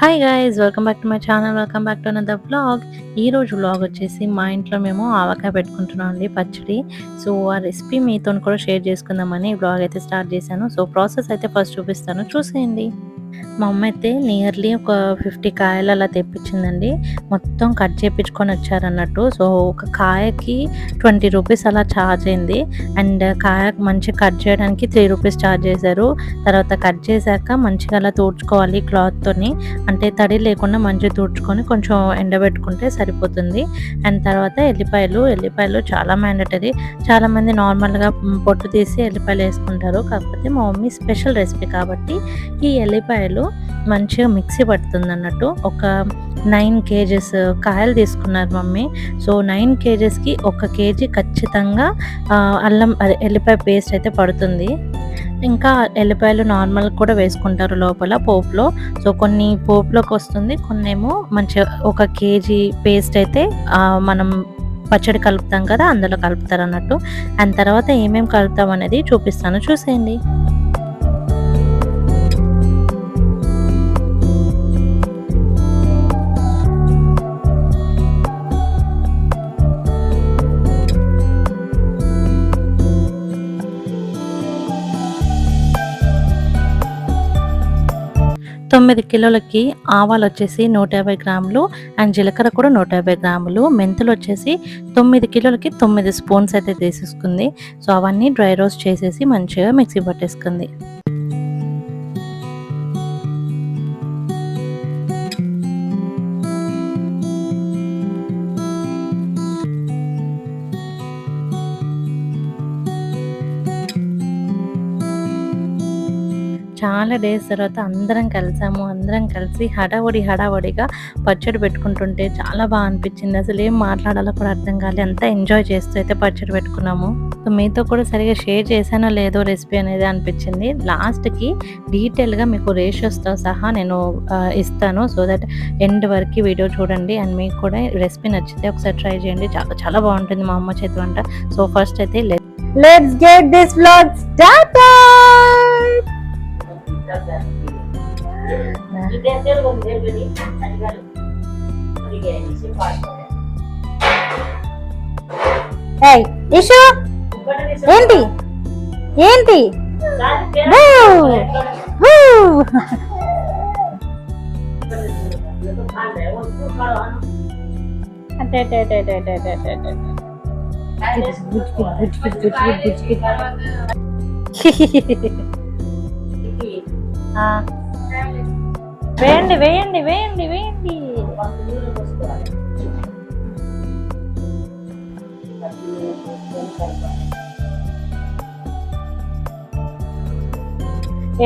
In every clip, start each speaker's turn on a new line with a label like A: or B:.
A: Hi guys, welcome back to my channel. Welcome back to another vlog. ఈరోజు vlog వచ్చేసి మా ఇంట్లో మేము ఆవకాయ పెట్టుకుంటున్నాం అండి, పచ్చడి. సో ఆ రెసిపీ మీతో కూడా షేర్ చేసుకుందామని వ్లాగ్ అయితే స్టార్ట్ చేశాను. సో ప్రాసెస్ అయితే ఫస్ట్ చూపిస్తాను, చూసేయండి. మా అమ్మ అయితే నియర్లీ ఒక 50 కాయలు అలా తెప్పించిందండి. మొత్తం కట్ చేయించుకొని వచ్చారన్నట్టు. సో ఒక కాయకి 20 రూపీస్ అలా ఛార్జ్ అయింది. అండ్ కాయ మంచిగా కట్ చేయడానికి 3 రూపీస్ ఛార్జ్ చేశారు. తర్వాత కట్ చేశాక మంచిగా అలా తుడుచుకోవాలి క్లాత్తోని, అంటే తడి లేకుండా మంచిగా తుడుచుకొని కొంచెం ఎండబెట్టుకుంటే సరిపోతుంది. అండ్ తర్వాత ఎల్లిపాయలు చాలా మ్యాండటరీ. చాలామంది నార్మల్గా పొట్టు తీసి ఎల్లిపాయలు వేసుకుంటారు. కాకపోతే మా మమ్మీ స్పెషల్ రెసిపీ కాబట్టి ఈ ఎల్లిపాయలు మంచిగా మిక్సీ పడుతుంది అన్నట్టు. ఒక 9 కేజెస్ కాయలు తీసుకున్నారు మమ్మీ. సో 9 కేజెస్కి 1 కేజీ ఖచ్చితంగా అల్లం అదే ఎల్లిపాయ పేస్ట్ అయితే పడుతుంది. ఇంకా ఎల్లిపాయలు నార్మల్ కూడా వేసుకుంటారు లోపల పోపులో. సో కొన్ని పోపులోకి వస్తుంది, కొన్నేమో మంచిగా 1 కేజీ పేస్ట్ అయితే మనం పచ్చడి కలుపుతాం కదా, అందులో కలుపుతారు అన్నట్టు. అండ్ తర్వాత ఏమేమి కలుపుతాం అనేది చూపిస్తాను, చూసేయండి. 9 కిలోలకి ఆవాలు వచ్చేసి 150 గ్రాములు, అండ్ జీలకర్ర కూడా 150 గ్రాములు, మెంతులు వచ్చేసి 9 కిలోలకి 9 స్పూన్స్ అయితే తీసేసుకుంది. సో అవన్నీ డ్రై రోస్ట్ చేసేసి మంచిగా మిక్సీ పట్టేసుకుంది. చాలా డేస్ తర్వాత అందరం కలిసి హడావడిగా పచ్చడి పెట్టుకుంటుంటే చాలా బాగా అనిపించింది. అసలు ఏం మాట్లాడాలో కూడా అర్థం కాలేదు, అంతా ఎంజాయ్ చేస్తూ అయితే పచ్చడి పెట్టుకున్నాము. సో మీతో కూడా సరిగా షేర్ చేశానో లేదో రెసిపీ అనేది అనిపించింది. లాస్ట్కి డీటెయిల్గా మీకు రేషియోస్తో సహా నేను ఇస్తాను. సో దట్ ఎండ్ వరకు వీడియో చూడండి. అండ్ మీకు కూడా రెసిపీ నచ్చితే ఒకసారి ట్రై చేయండి, చాలా చాలా బాగుంటుంది మా అమ్మ చేతి వంట. సో ఫస్ట్ అయితే let's get this vlog started. Ishu ఏంటి ఏంటి వేయండి వేయండి వేయండి వేయండి.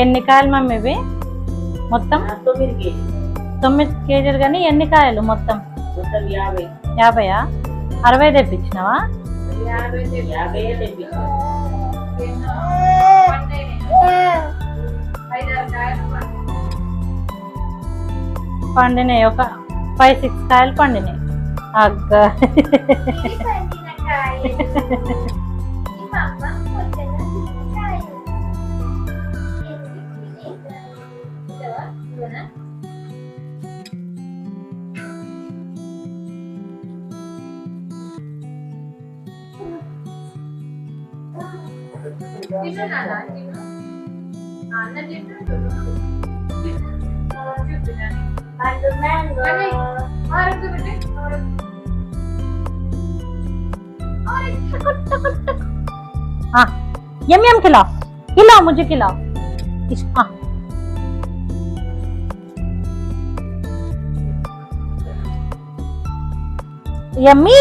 A: ఎన్ని కాయలు మమ్మీ ఇవి? మొత్తం 9 కేజీలు. కానీ ఎన్ని కాయలు మొత్తం? 50. 60 తెప్పించినావా? పండినాయి, ఒక 5-6 కాయలు పండినాయి. అగ్గా यम यम खिलाओ, खिलाओ मुझे खिलाओ. यम्मी.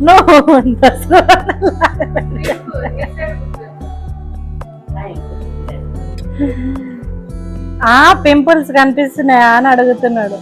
A: No, పింపుల్స్ కనిపిస్తున్నాయా అని అడుగుతున్నాడు.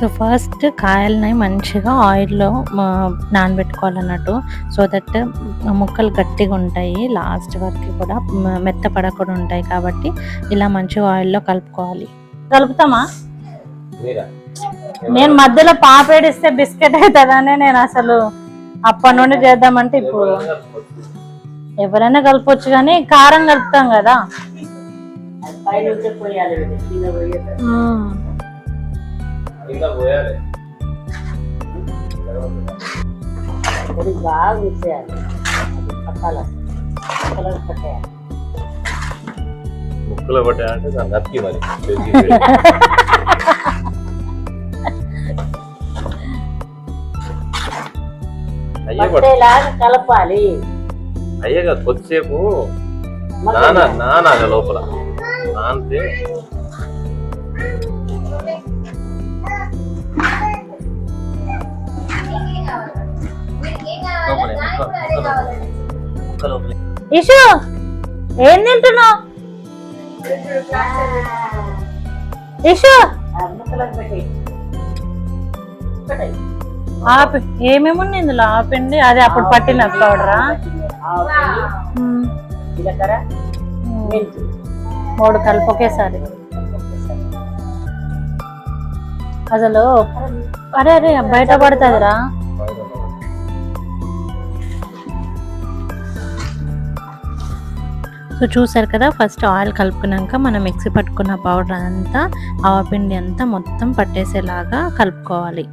A: సో ఫస్ట్ కాయలని మంచిగా ఆయిల్లో నానబెట్టుకోవాలన్నట్టు, సో దట్ ముక్కలు గట్టిగా ఉంటాయి, లాస్ట్ వరకు కూడా మెత్తపడకుండా ఉంటాయి. కాబట్టి ఇలా మంచిగా ఆయిల్లో కలుపుకోవాలి. కలుపుతామా? నేను మధ్యలో పాపేడిస్తే బిస్కెట్ అవుతుందనే నేను అసలు అప్పటి నుండి చేద్దామంటే ఇప్పుడు ఎవరైనా కలపొచ్చు, కానీ కారం కలుపుతాం కదా.
B: ముక్కలు పట్టాయంటే నత్తి మరి
C: కలపాలి.
B: అయ్యగా కొద్దిసేపు నానాలి లోపల. నానితే
A: ఇషు ఏం తింటున్నావు? ఇషు ఏమేమి ఉన్నాయి ఇందులో? ఆపండి, అదే అప్పుడు పట్టిన పౌడరా? 3 కలిపి ఒకేసారి. అసలు అరే అరే బయట పడుతుందిరా. సో చూసారు కదా, ఫస్ట్ ఆయిల్ కలుపుకున్నాక మనం మిక్సీ పట్టుకున్న పౌడర్ అంతా, ఆవపిండి అంతా మొత్తం పట్టేసేలాగా కలుపుకోవాలి.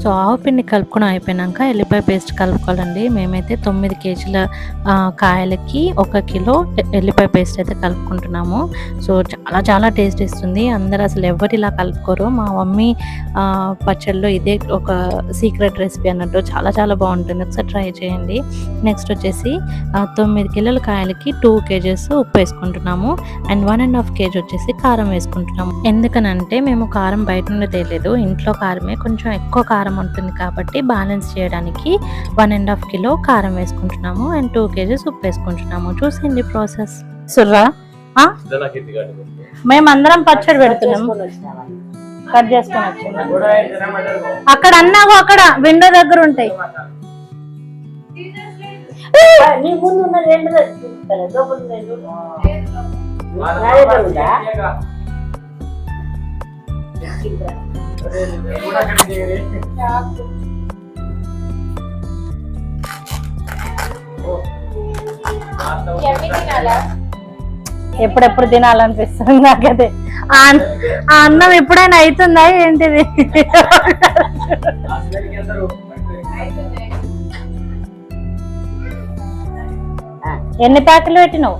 A: సో ఆవపిండి కలుపుకొని అయిపోయినాక ఎల్లిపాయ పేస్ట్ కలుపుకోవాలండి. మేమైతే 9 కేజీల కాయలకి 1 కిలో ఎల్లిపాయ పేస్ట్ అయితే కలుపుకుంటున్నాము. సో చాలా చాలా టేస్ట్ ఇస్తుంది. అందరు అసలు ఎవరు ఇలా కలుపుకోరు. మా మమ్మీ పచ్చళ్ళలో ఇదే ఒక సీక్రెట్ రెసిపీ అన్నట్టు. చాలా చాలా బాగుంటుంది, ఒకసారి ట్రై చేయండి. నెక్స్ట్ వచ్చేసి 9 కిలోల కాయలకి 2 కేజెస్ ఉప్పు వేసుకుంటున్నాము అండ్ 1.5 కేజీ వచ్చేసి కారం వేసుకుంటున్నాము. ఎందుకనంటే మేము కారం బయట నుండి తేలేదు, ఇంట్లో కారమే, కొంచెం ఎక్కువ కారం ఉంటుంది కాబట్టి బ్యాలెన్స్ చేయడానికి 1.5 కిలో కారం వేసుకుంటున్నాము అండ్ 2 కేజీస్ ఉప్పు వేసుకుంటున్నాము. చూసేయండి ప్రాసెస్. సుర్రా మేమందరం పచ్చడి పెడుతున్నాం, కట్ చేసుకొని వచ్చింది. అక్కడ అన్నావు, అక్కడ విండో దగ్గర ఉంటాయి. ఎప్పుడెప్పుడు తినాలనిపిస్తుంది నాకైతే. ఆ అన్నం ఎప్పుడైనా అవుతుందా ఏంటిది? ఎన్ని ప్యాకెట్లు పెట్టినావు?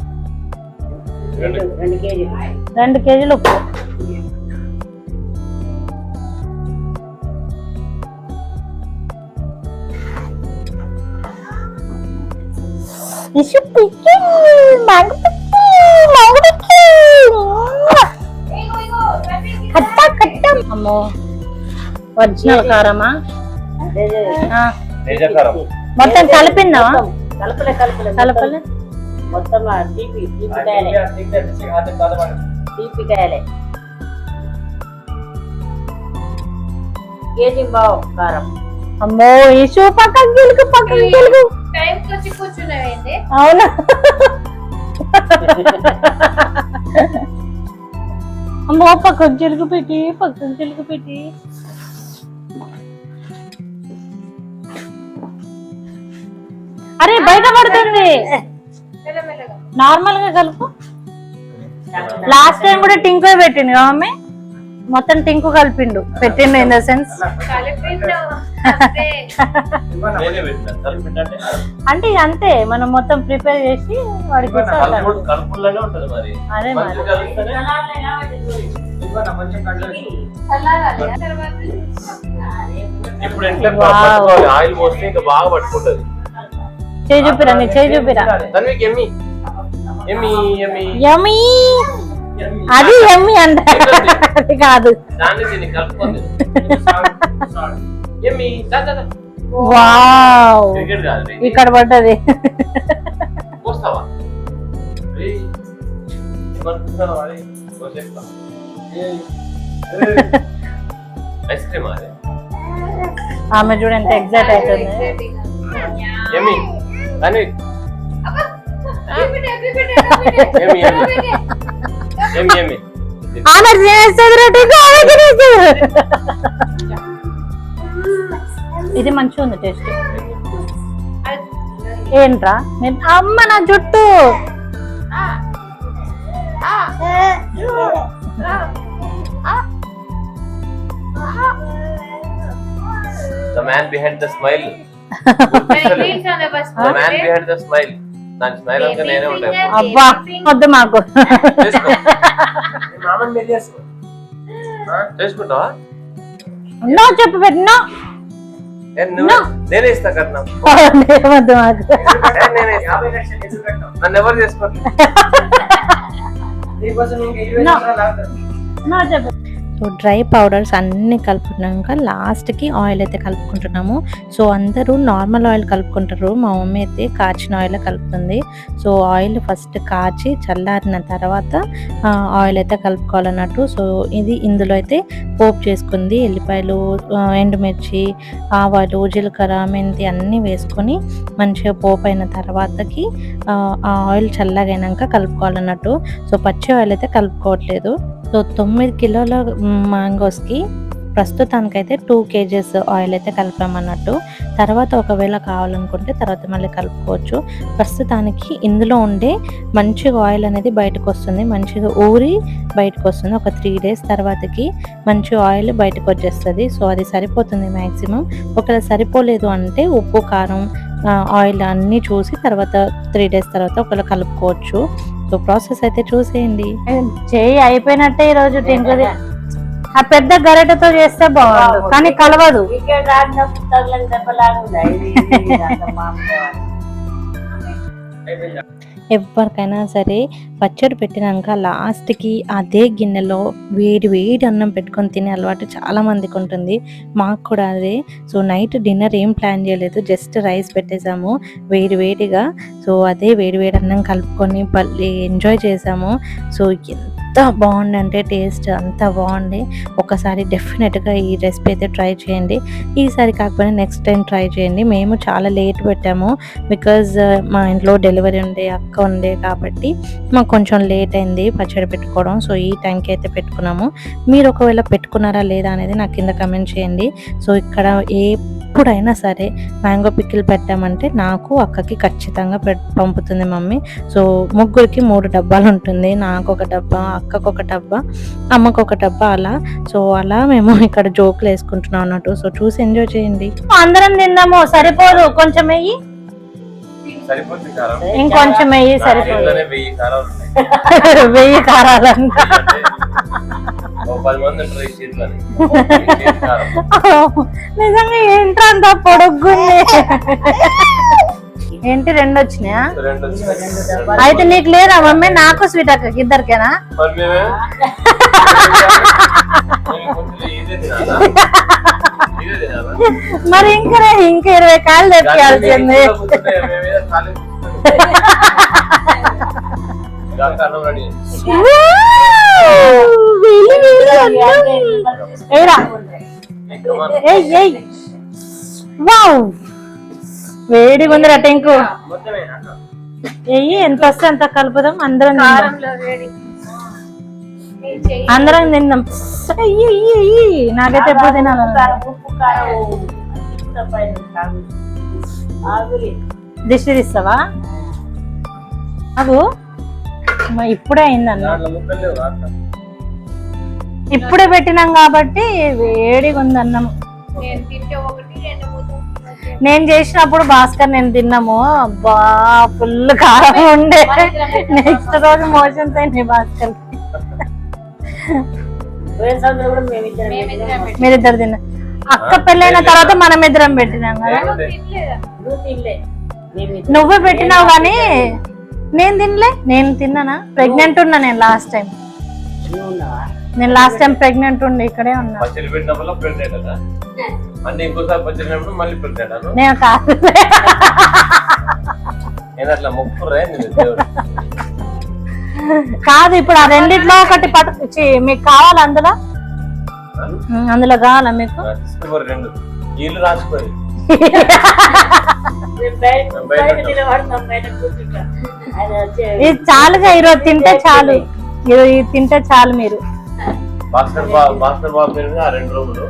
A: 2 కేజీలు ఉప్పు. అమ్మో ఒరిజినల్ కారమా? మొత్తం కలిపిందా? కలపలే
C: మొత్తం తీపి కాయలే. కేజీ బావు కారం.
A: అమ్మో ఈ షూ పక్కకి గెలుగు అవునా? అమ్మో పక్కకు జరుగు పెట్టి అరే బయట పడుతుంది. నార్మల్ గా కలుపు. లాస్ట్ టైం కూడా టింకు పెట్టిండు కదా మమ్మీ, మొత్తం టింకు కలిపిండు, పెట్టిండు ఇన్ ద సెన్స్ అంటే అంతే, మనం మొత్తం ప్రిపేర్ చేసి వాడికి అదే
B: ఆయిల్ పోస్తే ఇంకా బాగా పట్టుకుంటది.
A: చేయి చూపిరా, నీ చేయి చూపిరా. అది ఎమ్మి అంట, అది కాదు. వావ్, ఇక్కడ పడ్డది. ఆమె చూడ ఎంత ఎగ్జైట్ అవుతుంది. ఇది మంచిగా ఉంది టేస్ట్. ఏంట్రా అమ్మ నా జుట్టు.
B: The man behind the smile. The man behind the smile. దాని స్మైల్ అంతా నేనే ఉంటాను.
A: అబ్బా వద్దు మాకు.
B: చేసుకుంటావా?
A: చెప్పు పెట్టినా
B: నేనే ఇస్తా కట్నం.
A: వద్దు మాకు.
B: నన్ను ఎవరు చేసుకోవట్లేదు.
A: సో డ్రై పౌడర్స్ అన్నీ కలుపుకున్నాక లాస్ట్కి ఆయిల్ అయితే కలుపుకుంటున్నాము. సో అందరూ నార్మల్ ఆయిల్ కలుపుకుంటారు, మా మమ్మీ అయితే కాచిన ఆయిల్ కలుపుతుంది. సో ఆయిల్ ఫస్ట్ కాచి చల్లారిన తర్వాత ఆయిల్ అయితే కలుపుకోవాలన్నట్టు. సో ఇది ఇందులో అయితే పోపు చేసుకుంది, ఎల్లిపాయలు, ఎండుమిర్చి, ఆవాలు, జీలకర్ర, మెంతి అన్నీ వేసుకొని మంచిగా పోపు అయిన తర్వాతకి ఆ ఆయిల్ చల్లగైనాక కలుపుకోవాలన్నట్టు. సో పచ్చి ఆయిల్ అయితే కలుపుకోవట్లేదు. సో 9 కిలోల మ్యాంగోస్కి ప్రస్తుతానికైతే 2 kgs ఆయిల్ అయితే కలిపామన్నట్టు. తర్వాత ఒకవేళ కావాలనుకుంటే తర్వాత మళ్ళీ కలుపుకోవచ్చు. ప్రస్తుతానికి ఇందులో ఉండే మంచిగా ఆయిల్ అనేది బయటకు వస్తుంది, మంచిగా ఊరి బయటకు వస్తుంది. ఒక 3 days తర్వాతకి మంచి ఆయిల్ బయటకు వచ్చేస్తుంది. సో అది సరిపోతుంది మ్యాక్సిమం. ఒకవేళ సరిపోలేదు అంటే ఉప్పు, కారం, ఆయిల్ అన్నీ చూసి తర్వాత 3 days తర్వాత ఒకవేళ కలుపుకోవచ్చు. సో ప్రాసెస్ అయితే చూసేయండి. చేయి అయిపోయినట్టే ఈరోజు టింకుది. ఆ పెద్ద గరిటెతో చేస్తే బాగుంది కానీ కలవదు. ఎవరికైనా సరే పచ్చడి పెట్టినాక లాస్ట్కి అదే గిన్నెలో వేడి వేడి అన్నం పెట్టుకొని తినే అలవాటు చాలా మందికి ఉంటుంది, మాకు కూడా అదే. సో నైట్ డిన్నర్ ఏం ప్లాన్ చేయలేదు, జస్ట్ రైస్ పెట్టేసాము వేడి వేడిగా. సో అదే వేడి వేడి అన్నం కలుపుకొని ఎంజాయ్ చేసాము. సో ఎంత బాగుందంటే టేస్ట్ అంత బాగుంది. ఒకసారి డెఫినెట్గా ఈ రెసిపీ అయితే ట్రై చేయండి. ఈసారి కాకపోయినా నెక్స్ట్ టైం ట్రై చేయండి. మేము చాలా లేట్ పెట్టాము బికాజ్ మా ఇంట్లో డెలివరీ ఉండే, అక్క ఉండే కాబట్టి మాకు కొంచెం లేట్ అయింది పచ్చడి పెట్టుకోవడం. సో ఈ టైంకి అయితే పెట్టుకున్నాము. మీరు ఒకవేళ పెట్టుకున్నారా లేదా అనేది నాకు కింద కమెంట్ చేయండి. సో ఇక్కడ ఎప్పుడైనా సరే మ్యాంగో పికిల్ పెట్టామంటే నాకు, అక్కకి ఖచ్చితంగా పంపుతుంది మమ్మీ. సో ముగ్గురికి 3 డబ్బాలు ఉంటుంది, నాకు ఒక డబ్బా, అక్కకు ఒక డబ్బా, అమ్మకు ఒక డబ్బా, అలా. సో అలా మేము ఇక్కడ జోకులు వేసుకుంటున్నాం అన్నట్టు. సో చూసి ఎంజాయ్ చేయండి. అందరం తిందాము, సరిపోదు కొంచెం వెయ్యి, ఇంకొంచెం వెయ్యి సరిపోదు. 1000 కారాలంట. నిజంగా ఏంట్రా అంత పొడుగ్గుంది. ఏంటి 2 వచ్చినాయా? అయితే నీకు లేదా మమ్మీ? నాకు స్వీట్ అక్కకి ఇద్దరికేనా? మరి ఇంకా 20 కాయలు తెప్పించాల్సింది. వేడిగా ఉంది రటెంకు. ఎంత వస్తే అంత కలుపుదాం, అందరం తిందాం. నాకైతే ఎప్పుడు తినాలి. దిష్టి తీస్తావా? అవు ఇప్పుడే అయిందన్న,
B: దాంట్లో ముక్కలు లేవు అట్లా.
A: ఇప్పుడే పెట్టినాం కాబట్టి వేడిగా ఉంది అన్నం. నేను చేసినప్పుడు భాస్కర్ నేను తిన్నాము, అబ్బా ఫుల్ కారం ఉండే. నెక్స్ట్ రోజు మోషన్స్ అయినాయి భాస్కర్. మీరిద్దరు తిన్నా. అక్క పెళ్ళైన తర్వాత మనం ఇద్దరం పెట్టినాం కదా. నువ్వే పెట్టినావు కానీ నేను తినలే. నేను తిన్నానా? ప్రెగ్నెంట్ ఉన్నా నేను లాస్ట్ టైం. నేను లాస్ట్ టైం ప్రెగ్నెంట్ ఉండి ఇక్కడే ఉన్నా.
B: పచ్చడి పెట్టినప్పుడు ప్రెగ్నెంట్ కదా, అంటే ఇంకోసారి పచ్చడినప్పుడు మళ్ళీ ప్రెగ్నెంట్ అను.
A: నేను కాదు,
B: నేను అట్లా మొక్కుర్రే దేవుడు.
A: కాదు ఇప్పుడు ఆ రెండిట్లో ఒకటి మీకు కావాలి అందులో? అందులో కావాలా మీకు?
B: తీసుకోరు రెండు నీళ్ళు రాసిపోయి
A: ఇది చాలుగా, ఈరోజు తింటే చాలు, ఈరోజు తింటే చాలు. మీరు
B: భాస్కర్ బాబు పేరు మీద ఆ 2 రూములు,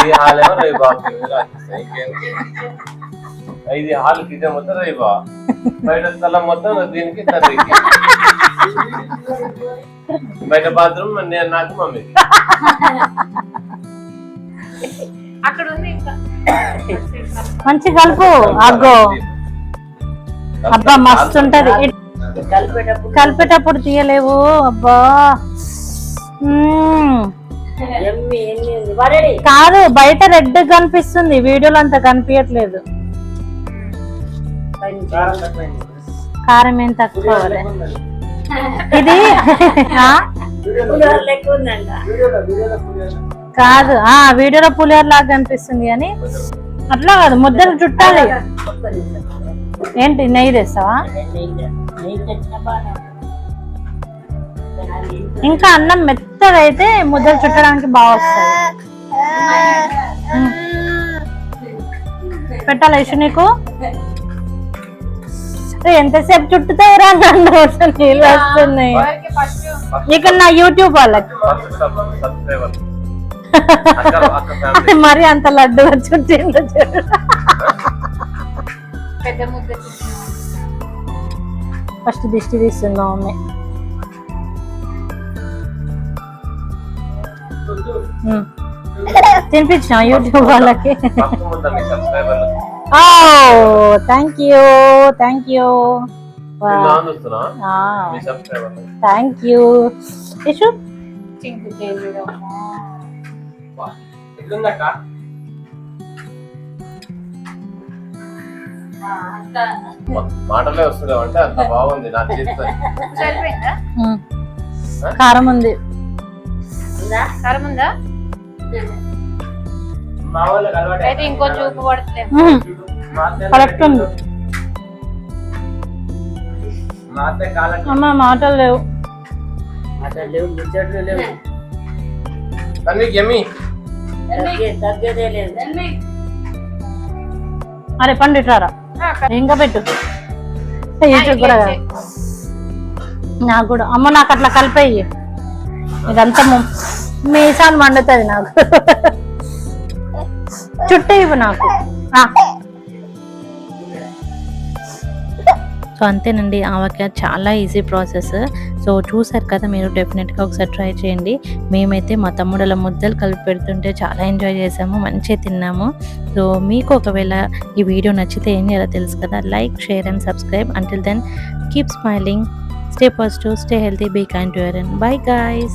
B: ఈ హాల్ ఏమో రవి బాబు పేరు మీద రాసిస్తాయి. ఇది హాల్ కిచెన్ మొత్తం రవి బాబు, బయట స్థలం మొత్తం దీనికి తండ్రికి, బయట బాత్రూమ్ నేను నాకు మమ్మీకి.
D: అక్కడ ఉంది ఇంకా
A: మంచి కలుపు. అగ్గో అబ్బా మస్తు ఉంటది. కలిపేటప్పుడు తీయలేవు అబ్బా. కాదు బయట రెడ్ కనిపిస్తుంది, వీడియోలో అంత కనిపించట్లేదు. కారం ఏం తక్కువ ఇది కాదు. వీడియోలో పులిహోర లాగా కనిపిస్తుంది కానీ అట్లా కాదు, ముద్దలు చుట్టాలి. ఏంటి నెయ్యి తెస్తావా? ఇంకా అన్నం మెత్తగా అయితే ముద్దలు చుట్టడానికి బాగా వస్తుంది. పెట్టాలా ఇషు నీకు? ఎంతసేపు చుట్టుతాయిరా, నన్ను నీళ్ళు వస్తున్నాయి. ఇక్కడ నా యూట్యూబ్ వాళ్ళకి మరి అంత లడ్డుగా చుట్టిందో చూడు. ఫస్ట్ దిష్టి తీస్తుందా మమ్మీ? తినిపించిన యూట్యూబ్ వాళ్ళకి. Thank you thank you thank you. Ishu
B: మాటలే వస్తుండే అంటే అంత బాగుంది. నాకు
A: కారం ఉంది.
D: కారం ఉందా? అయితే ఇంకో చూపు పడట్లేదు.
A: కరెక్ట్ ఉంది అమ్మ. మాటలు లేవు. అరే పండు ఇట్రారా, ఇంకా పెట్టు. కూడా నాకు కూడా అమ్మ, నాకు అట్లా కలిపేయి. ఇదంతా మీసాన్ని మండుతుంది నాకు. చుట్టూ ఇవ్వు నాకు. సో అంతేనండి, ఆవకాయ చాలా ఈజీ ప్రాసెస్. సో చూసారు కదా, మీరు డెఫినెట్గా ఒకసారి ట్రై చేయండి. మేమైతే మా తమ్ముడల ముద్దలు కలిపి పెడుతుంటే చాలా ఎంజాయ్ చేసాము, మంచిగా తిన్నాము. సో మీకు ఒకవేళ ఈ వీడియో నచ్చితే ఏం చేయాలో తెలుసు కదా, like, share and subscribe. Until then, keep smiling, stay positive, stay healthy, be kind to your own. Bye guys.